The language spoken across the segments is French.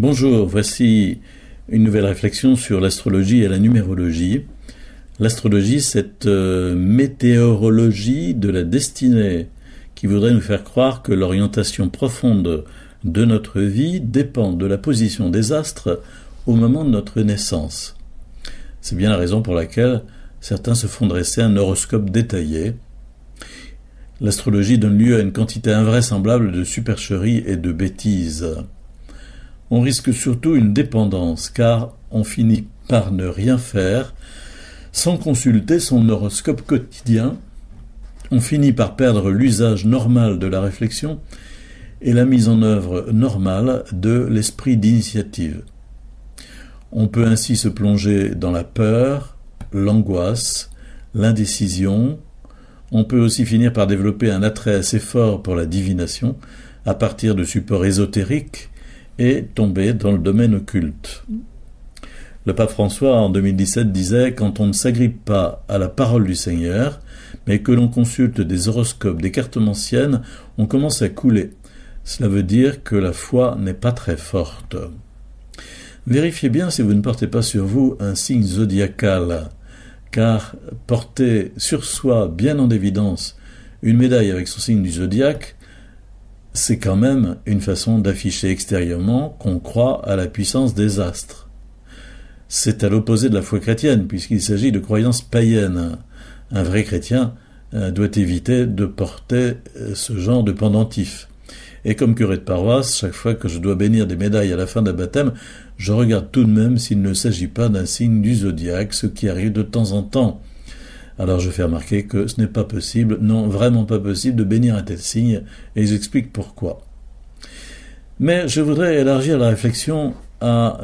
Bonjour, voici une nouvelle réflexion sur l'astrologie et la numérologie. L'astrologie, cette météorologie de la destinée qui voudrait nous faire croire que l'orientation profonde de notre vie dépend de la position des astres au moment de notre naissance. C'est bien la raison pour laquelle certains se font dresser un horoscope détaillé. L'astrologie donne lieu à une quantité invraisemblable de supercheries et de bêtises. On risque surtout une dépendance, car on finit par ne rien faire sans consulter son horoscope quotidien. On finit par perdre l'usage normal de la réflexion et la mise en œuvre normale de l'esprit d'initiative. On peut ainsi se plonger dans la peur, l'angoisse, l'indécision. On peut aussi finir par développer un attrait assez fort pour la divination à partir de supports ésotériques et tomber dans le domaine occulte. Le pape François, en 2017, disait « Quand on ne s'agrippe pas à la parole du Seigneur, mais que l'on consulte des horoscopes, des cartes anciennes, on commence à couler. Cela veut dire que la foi n'est pas très forte. » Vérifiez bien si vous ne portez pas sur vous un signe zodiacal, car porter sur soi, bien en évidence, une médaille avec son signe du zodiaque, c'est quand même une façon d'afficher extérieurement qu'on croit à la puissance des astres. C'est à l'opposé de la foi chrétienne, puisqu'il s'agit de croyances païennes. Un vrai chrétien doit éviter de porter ce genre de pendentif. Et comme curé de paroisse, chaque fois que je dois bénir des médailles à la fin d'un baptême, je regarde tout de même s'il ne s'agit pas d'un signe du zodiaque, ce qui arrive de temps en temps. Alors je fais remarquer que ce n'est pas possible, non, vraiment pas possible de bénir un tel signe, et ils expliquent pourquoi. Mais je voudrais élargir la réflexion à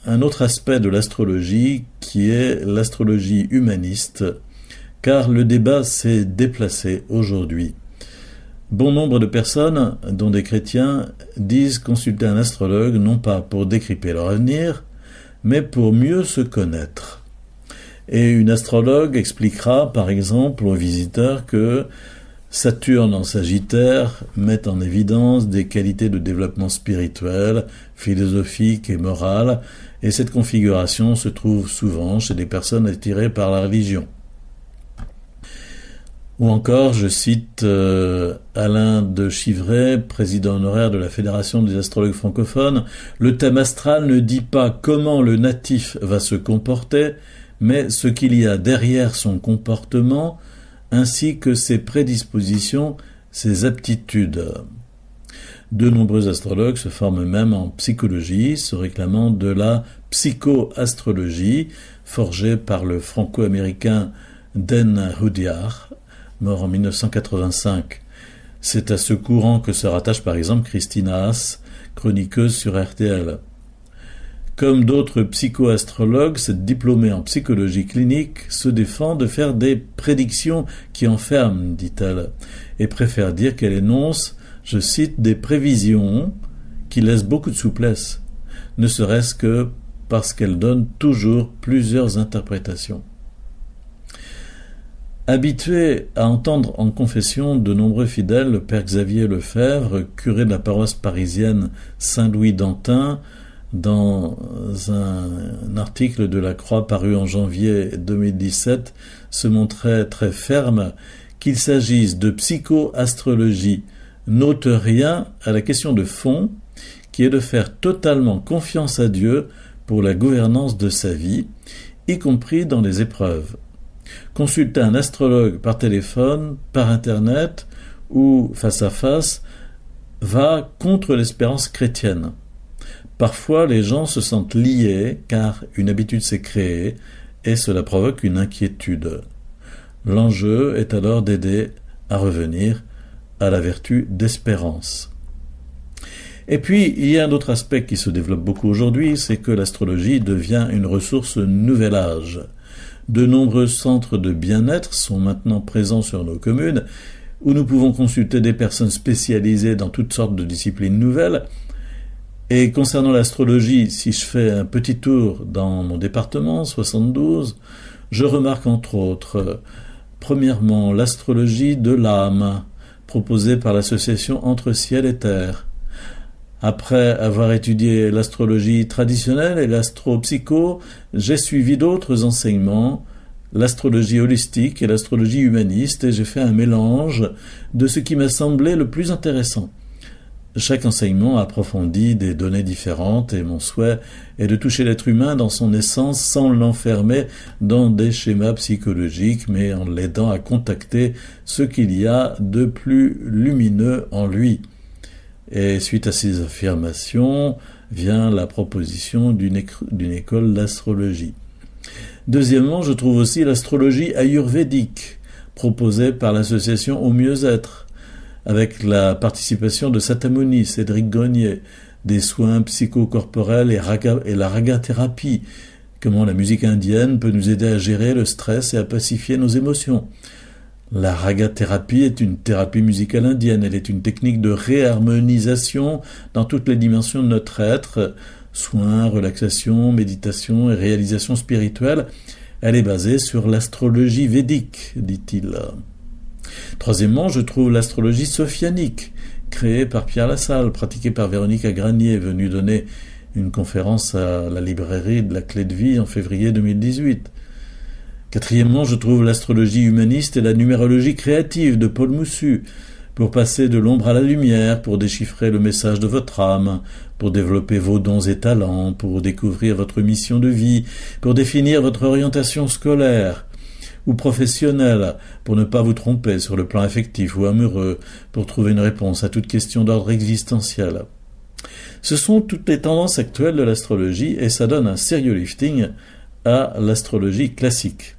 un autre aspect de l'astrologie, qui est l'astrologie humaniste, car le débat s'est déplacé aujourd'hui. Bon nombre de personnes, dont des chrétiens, disent consulter un astrologue non pas pour décrypter leur avenir, mais pour mieux se connaître. Et une astrologue expliquera, par exemple, aux visiteurs que Saturne en Sagittaire met en évidence des qualités de développement spirituel, philosophique et moral, et cette configuration se trouve souvent chez des personnes attirées par la religion. Ou encore, je cite Alain de Chivray, président honoraire de la Fédération des astrologues francophones, « Le thème astral ne dit pas comment le natif va se comporter, mais ce qu'il y a derrière son comportement, ainsi que ses prédispositions, ses aptitudes. » De nombreux astrologues se forment même en psychologie, se réclamant de la psychoastrologie, forgée par le franco-américain Dan Rudyard, mort en 1985. C'est à ce courant que se rattache par exemple Christine Haas, chroniqueuse sur RTL. Comme d'autres psychoastrologues, cette diplômée en psychologie clinique se défend de faire des prédictions qui enferment, dit-elle, et préfère dire qu'elle énonce, je cite, des prévisions qui laissent beaucoup de souplesse, ne serait-ce que parce qu'elles donnent toujours plusieurs interprétations. Habitué à entendre en confession de nombreux fidèles, le père Xavier Lefebvre, curé de la paroisse parisienne Saint-Louis d'Antin, dans un article de la Croix paru en janvier 2017, se montrait très ferme qu'il s'agisse de psychoastrologie, n'ôte rien à la question de fond, qui est de faire totalement confiance à Dieu pour la gouvernance de sa vie, y compris dans les épreuves. Consulter un astrologue par téléphone, par internet ou face à face va contre l'espérance chrétienne. Parfois, les gens se sentent liés car une habitude s'est créée et cela provoque une inquiétude. L'enjeu est alors d'aider à revenir à la vertu d'espérance. Et puis, il y a un autre aspect qui se développe beaucoup aujourd'hui, c'est que l'astrologie devient une ressource nouvel âge. De nombreux centres de bien-être sont maintenant présents sur nos communes, où nous pouvons consulter des personnes spécialisées dans toutes sortes de disciplines nouvelles. Et concernant l'astrologie, si je fais un petit tour dans mon département, 72, je remarque entre autres, premièrement, l'astrologie de l'âme, proposée par l'association Entre Ciel et Terre. Après avoir étudié l'astrologie traditionnelle et l'astropsycho, j'ai suivi d'autres enseignements, l'astrologie holistique et l'astrologie humaniste, et j'ai fait un mélange de ce qui m'a semblé le plus intéressant. Chaque enseignement approfondit des données différentes et mon souhait est de toucher l'être humain dans son essence sans l'enfermer dans des schémas psychologiques, mais en l'aidant à contacter ce qu'il y a de plus lumineux en lui. Et suite à ces affirmations vient la proposition d'une école d'astrologie. Deuxièmement, je trouve aussi l'astrologie ayurvédique, proposée par l'association Au Mieux-être, avec la participation de Satamuni, Cédric Grenier, des soins psychocorporels et la raga-thérapie, comment la musique indienne peut nous aider à gérer le stress et à pacifier nos émotions. La raga-thérapie est une thérapie musicale indienne, elle est une technique de réharmonisation dans toutes les dimensions de notre être, soins, relaxation, méditation et réalisation spirituelle. Elle est basée sur l'astrologie védique, dit-il. Troisièmement, je trouve l'astrologie sophianique, créée par Pierre Lassalle, pratiquée par Véronique Agranier, venue donner une conférence à la librairie de la Clé de Vie en février 2018. Quatrièmement, je trouve l'astrologie humaniste et la numérologie créative de Paul Moussu, pour passer de l'ombre à la lumière, pour déchiffrer le message de votre âme, pour développer vos dons et talents, pour découvrir votre mission de vie, pour définir votre orientation scolaire ou professionnelle, pour ne pas vous tromper sur le plan affectif ou amoureux, pour trouver une réponse à toute question d'ordre existentiel. Ce sont toutes les tendances actuelles de l'astrologie et ça donne un sérieux lifting à l'astrologie classique.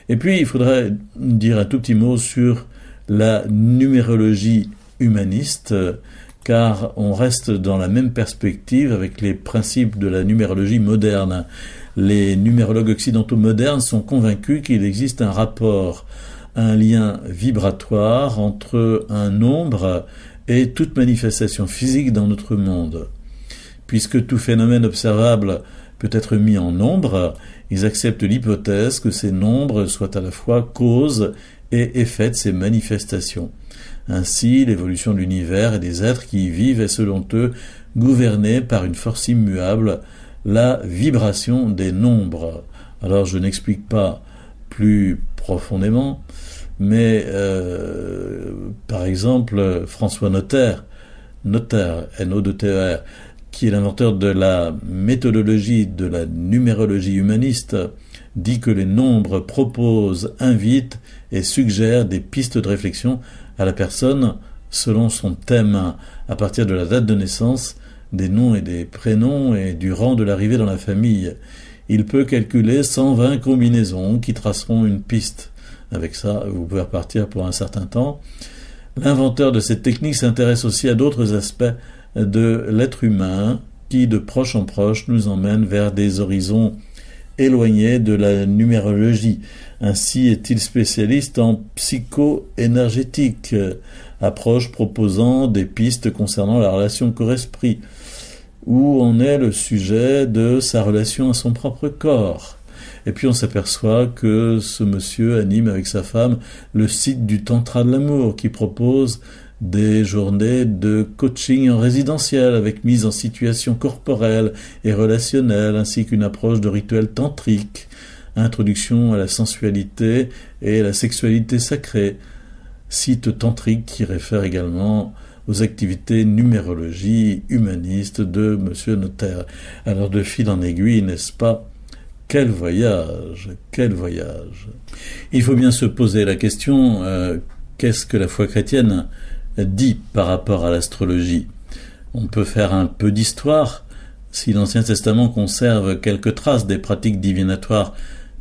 Et puis, il faudrait dire un tout petit mot sur la numérologie humaniste, car on reste dans la même perspective avec les principes de la numérologie moderne. Les numérologues occidentaux modernes sont convaincus qu'il existe un rapport, un lien vibratoire entre un nombre et toute manifestation physique dans notre monde. Puisque tout phénomène observable peut être mis en nombre, ils acceptent l'hypothèse que ces nombres soient à la fois cause et effet de ces manifestations. Ainsi, l'évolution de l'univers et des êtres qui y vivent est selon eux gouvernée par une force immuable, la vibration des nombres. Alors je n'explique pas plus profondément, mais par exemple François Notaire, N-O-T-E-R, qui est l'inventeur de la méthodologie de la numérologie humaniste, dit que les nombres proposent, invitent et suggèrent des pistes de réflexion à la personne selon son thème, à partir de la date de naissance, des noms et des prénoms et du rang de l'arrivée dans la famille. Il peut calculer 120 combinaisons qui traceront une piste. Avec ça, vous pouvez repartir pour un certain temps. L'inventeur de cette technique s'intéresse aussi à d'autres aspects de l'être humain qui, de proche en proche, nous emmène vers des horizons éloignés de la numérologie. Ainsi est-il spécialiste en psycho-énergétique, approche proposant des pistes concernant la relation corps-esprit, où en est le sujet de sa relation à son propre corps. Et puis on s'aperçoit que ce monsieur anime avec sa femme le site du Tantra de l'amour, qui propose des journées de coaching en résidentiel avec mise en situation corporelle et relationnelle, ainsi qu'une approche de rituel tantrique, introduction à la sensualité et à la sexualité sacrée, site tantrique qui réfère également aux activités numérologie humaniste de Monsieur Notaire. Alors de fil en aiguille, n'est-ce pas? Quel voyage, quel voyage. Il faut bien se poser la question, qu'est-ce que la foi chrétienne dit par rapport à l'astrologie? On peut faire un peu d'histoire. Si l'Ancien Testament conserve quelques traces des pratiques divinatoires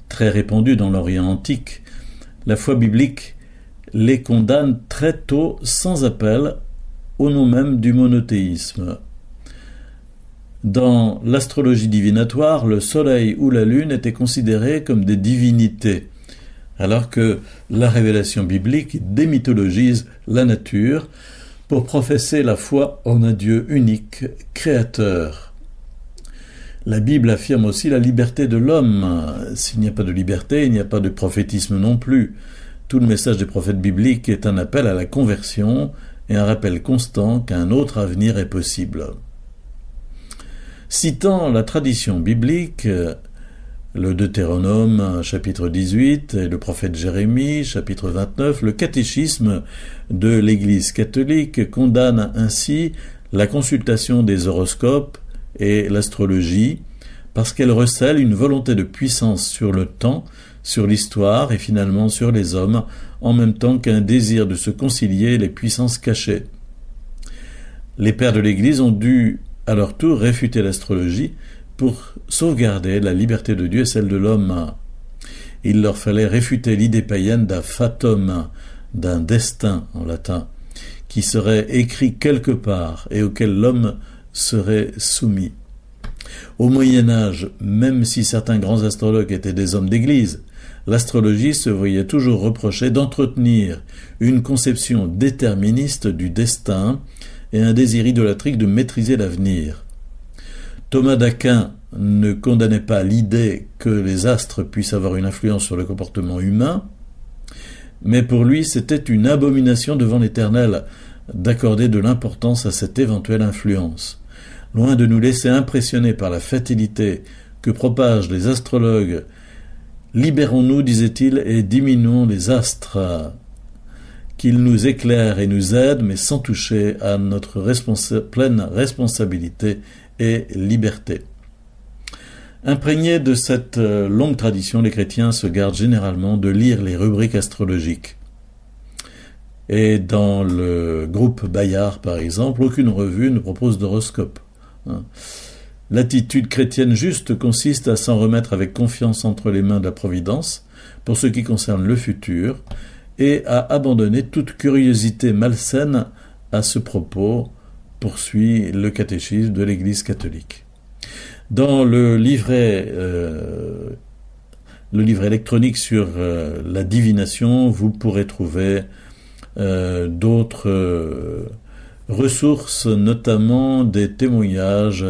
très répandues dans l'Orient antique, la foi biblique les condamne très tôt sans appel au nom même du monothéisme. Dans l'astrologie divinatoire, le soleil ou la lune étaient considérés comme des divinités, alors que la révélation biblique démythologise la nature pour professer la foi en un Dieu unique, créateur. La Bible affirme aussi la liberté de l'homme. S'il n'y a pas de liberté, il n'y a pas de prophétisme non plus. Tout le message des prophètes bibliques est un appel à la conversion et un rappel constant qu'un autre avenir est possible. Citant la tradition biblique, le Deutéronome, chapitre 18, et le prophète Jérémie, chapitre 29, le catéchisme de l'Église catholique condamne ainsi la consultation des horoscopes et l'astrologie, parce qu'elle recèle une volonté de puissance sur le temps, sur l'histoire et finalement sur les hommes, en même temps qu'un désir de se concilier les puissances cachées. Les pères de l'Église ont dû à leur tour réfuter l'astrologie pour sauvegarder la liberté de Dieu et celle de l'homme. Il leur fallait réfuter l'idée païenne d'un fatum, d'un destin en latin, qui serait écrit quelque part et auquel l'homme serait soumis. Au Moyen-Âge, même si certains grands astrologues étaient des hommes d'église, l'astrologie se voyait toujours reprocher d'entretenir une conception déterministe du destin et un désir idolâtrique de maîtriser l'avenir. Thomas d'Aquin ne condamnait pas l'idée que les astres puissent avoir une influence sur le comportement humain, mais pour lui c'était une abomination devant l'Éternel d'accorder de l'importance à cette éventuelle influence. Loin de nous laisser impressionner par la fatalité que propagent les astrologues, libérons-nous, disait-il, et diminuons les astres, qu'ils nous éclairent et nous aident, mais sans toucher à notre pleine responsabilité et liberté. Imprégnés de cette longue tradition, les chrétiens se gardent généralement de lire les rubriques astrologiques. Et dans le groupe Bayard, par exemple, aucune revue ne propose d'horoscope. L'attitude chrétienne juste consiste à s'en remettre avec confiance entre les mains de la Providence pour ce qui concerne le futur et à abandonner toute curiosité malsaine à ce propos, poursuit le catéchisme de l'Église catholique. Dans le livret électronique sur la divination, vous pourrez trouver d'autres ressources, notamment des témoignages.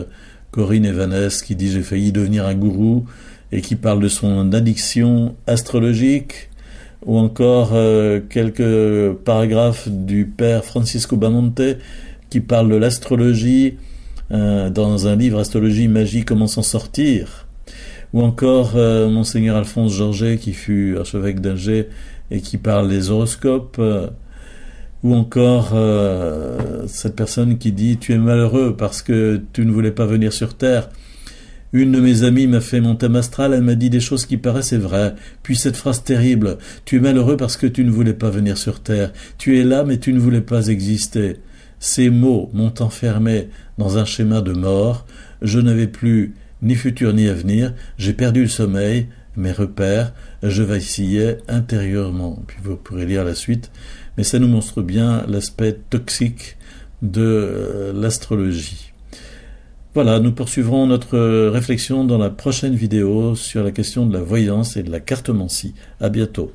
Corinne Evanès qui dit « J'ai failli devenir un gourou » et qui parle de son addiction astrologique, ou encore quelques paragraphes du père Francisco Bamonte qui parle de l'astrologie dans un livre « Astrologie, magie, comment s'en sortir », ou encore Monseigneur Alphonse Georget qui fut archevêque d'Alger et qui parle des horoscopes, ou encore cette personne qui dit « Tu es malheureux parce que tu ne voulais pas venir sur Terre ». Une de mes amies m'a fait mon thème astral, elle m'a dit des choses qui paraissaient vraies. Puis cette phrase terrible « Tu es malheureux parce que tu ne voulais pas venir sur Terre. Tu es là mais tu ne voulais pas exister ». Ces mots m'ont enfermé dans un schéma de mort. Je n'avais plus ni futur ni avenir. J'ai perdu le sommeil, mes repères. Je vacillais intérieurement. Puis vous pourrez lire la suite. Mais ça nous montre bien l'aspect toxique de l'astrologie. Voilà, nous poursuivrons notre réflexion dans la prochaine vidéo sur la question de la voyance et de la cartomancie. À bientôt.